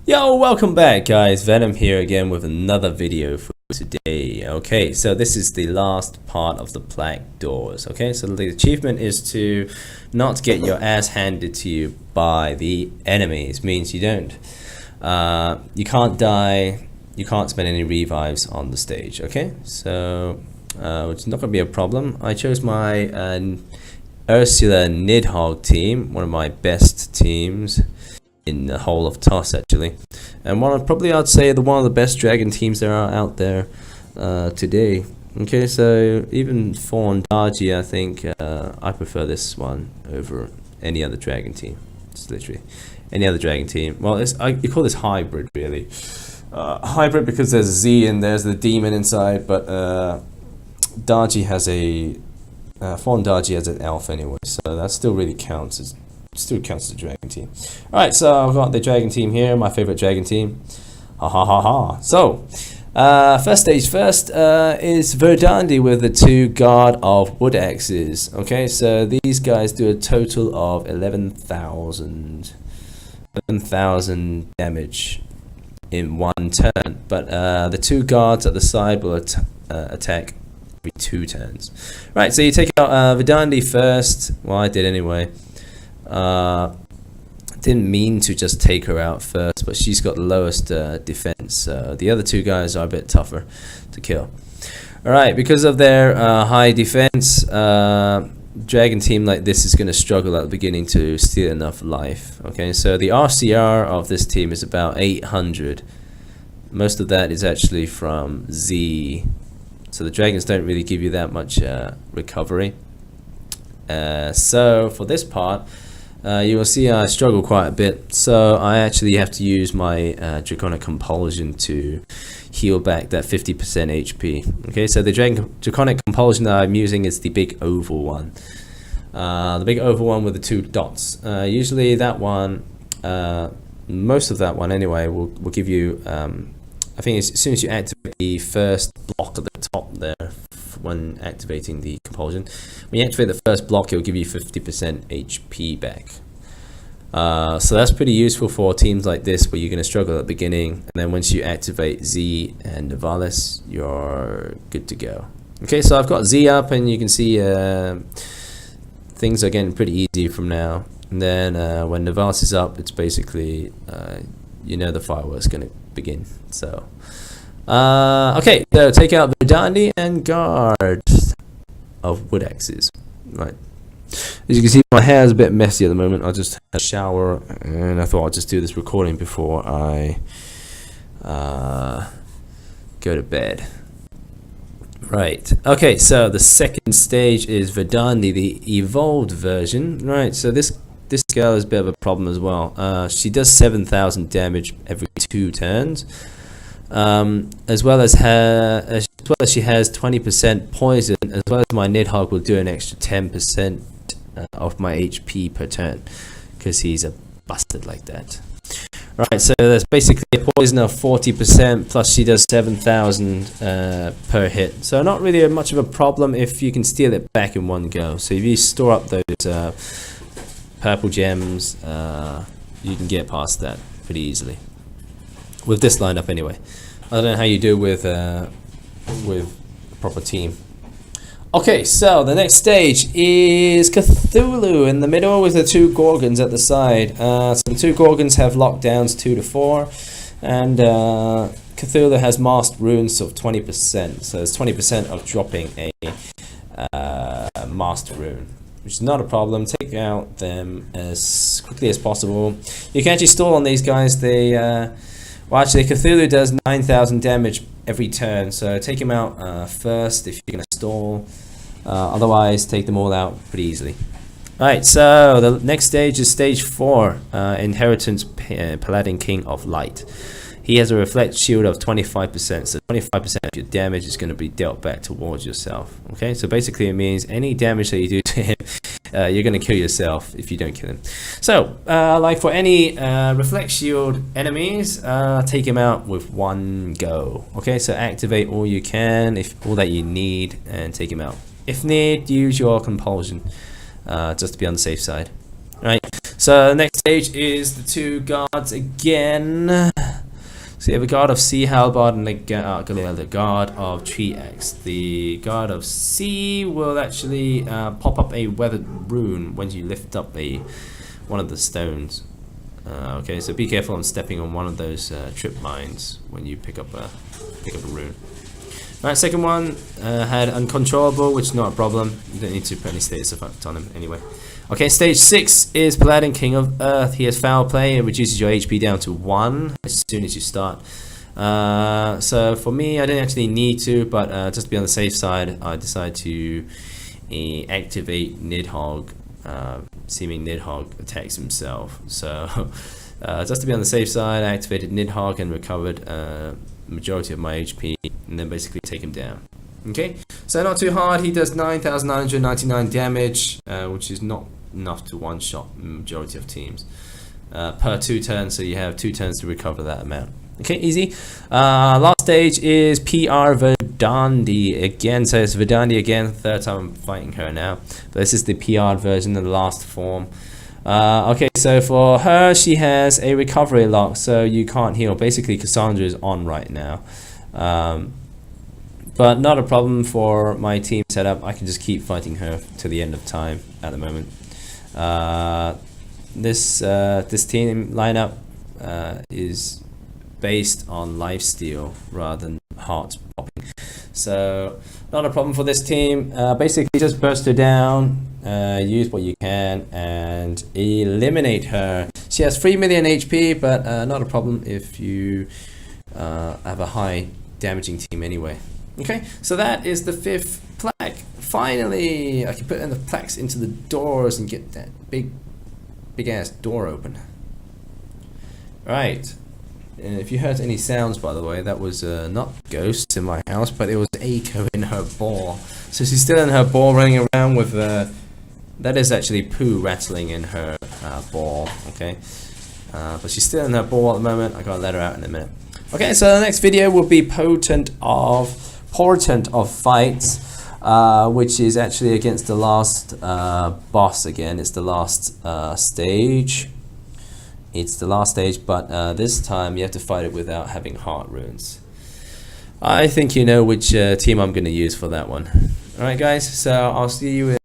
Yo, welcome back guys, Venom here again with another video for today. Okay, so this is the last part of the plaque doors. Okay, so the achievement is to not get your ass handed to you by the enemies. Means you can't die, you can't spend any revives on the stage. Okay, so it's not going to be a problem. I chose my Ursula Nidhogg team, one of my best teams in the whole of TOS actually, and I'd say one of the best dragon teams there are out there today. Okay, so even for Nidhursula, I think I prefer this one over any other dragon team. It's literally any other dragon team. Well, you call this hybrid really. Hybrid because there's a Z and there's the demon inside, but Nidhursula has a Finall Nidhursula has an elf anyway, so that still really counts as a dragon team. Alright, so I've got the dragon team here, my favorite dragon team. Ha ha ha ha. So, first stage first is Verdandi with the two guard of wood axes. Okay, so these guys do a total of 11,000 damage in one turn, but the two guards at the side will attack every 2 turns. Right, so you take out Verdandi first. Well, I did anyway. Didn't mean to just take her out first, but she's got the lowest defense. The other two guys are a bit tougher to kill. Alright, because of their high defense, dragon team like this is going to struggle at the beginning to steal enough life. Okay, so the RCR of this team is about 800. Most of that is actually from Z, so the dragons don't really give you that much recovery. So for this part, you will see I struggle quite a bit, so I actually have to use my Draconic Compulsion to heal back that 50% HP. Okay, so the Draconic Compulsion that I'm using is the big oval one. The big oval one with the 2 dots. Usually that one, most of that one anyway, will give you, I think as soon as you activate the first block at the top there, when activating the compulsion, when you activate the first block, it will give you 50% HP back. So that's pretty useful for teams like this where you're going to struggle at the beginning, and then once you activate Xi and Novalis, you're good to go. Okay, so I've got Z up, and you can see things are getting pretty easy from now. And then when Novalis is up, it's basically the fireworks going to begin. So okay, so take out Verdandi and guard of wood axes. Right. As you can see, my hair is a bit messy at the moment. I just had a shower, and I thought I'd just do this recording before I go to bed. Right. Okay, so the second stage is Verdandi, the evolved version. Right. So this girl is a bit of a problem as well. She does 7,000 damage every 2 turns. As well as she has 20% poison, as well as my Nidhogg will do an extra 10% of my HP per turn, because he's a bastard like that. Right, so there's basically a poison of 40%, plus she does 7,000 per hit. So not really much of a problem if you can steal it back in one go. So if you store up those purple gems, you can get past that pretty easily. With this lineup anyway. I don't know how you do with a proper team. Okay, so the next stage is Cthulhu in the middle with the 2 Gorgons at the side. So the 2 Gorgons have lockdowns 2 to 4, and Cthulhu has masked runes of 20%. So it's 20% of dropping a masked rune, which is not a problem. Take out them as quickly as possible. You can actually stall on these guys. Well, actually, Cthulhu does 9,000 damage every turn, so take him out first if you're going to stall. Otherwise, take them all out pretty easily. Alright, so the next stage is stage 4, Inheritance Paladin King of Light. He has a reflect shield of 25%, so 25% of your damage is going to be dealt back towards yourself. Okay, so basically it means any damage that you do to him, you're going to kill yourself if you don't kill him. So, like for any reflect shield enemies, take him out with one go. Okay, so activate all you can, all that you need, and take him out. If need, use your compulsion, just to be on the safe side. Right. So next stage is the two guards again. So you have a guard of C halberd and the guard of tree axe. The guard of C will actually pop up a weathered rune when you lift up one of the stones. Okay, so be careful on stepping on one of those trip mines when you pick up a rune. Alright, second one had uncontrollable, which is not a problem. You don't need to put any status effect on him anyway. Okay, stage 6 is Paladin King of Earth. He has foul play. It reduces your HP down to 1 as soon as you start. So for me, I didn't actually need to, but just to be on the safe side, I decided to activate Nidhogg. Seeming Nidhogg attacks himself. So just to be on the safe side, I activated Nidhogg and recovered majority of my HP, and then basically take him down. Okay, so not too hard. He does 9,999 damage, which is not enough to one-shot majority of teams per 2 turns, so you have 2 turns to recover that amount. Okay, easy. Last stage is PR Verdandi again, so it's Verdandi again, third time I'm fighting her now. But this is the PR version, the last form. Okay, so for her, she has a recovery lock, so you can't heal. Basically, Cassandra is on right now. But not a problem for my team setup. I can just keep fighting her to the end of time at the moment. This team lineup is based on lifesteal rather than heart popping. So not a problem for this team. Basically just burst her down, use what you can and eliminate her. She has 3 million HP, but not a problem if you have a high damaging team anyway. Okay, so that is the 5th plaque. Finally, I can put in the plaques into the doors and get that big ass door open. Right. And if you heard any sounds, by the way, that was not ghosts in my house, but it was Echo in her ball. So she's still in her ball running around with that is actually poo rattling in her ball. Okay, but she's still in her ball at the moment. I gotta let her out in a minute. Okay, so the next video will be Portent of Fights, which is actually against the last boss again. It's the last stage. It's the last stage, but this time you have to fight it without having heart runes. I think you know which team I'm going to use for that one. Alright guys, so I'll see you in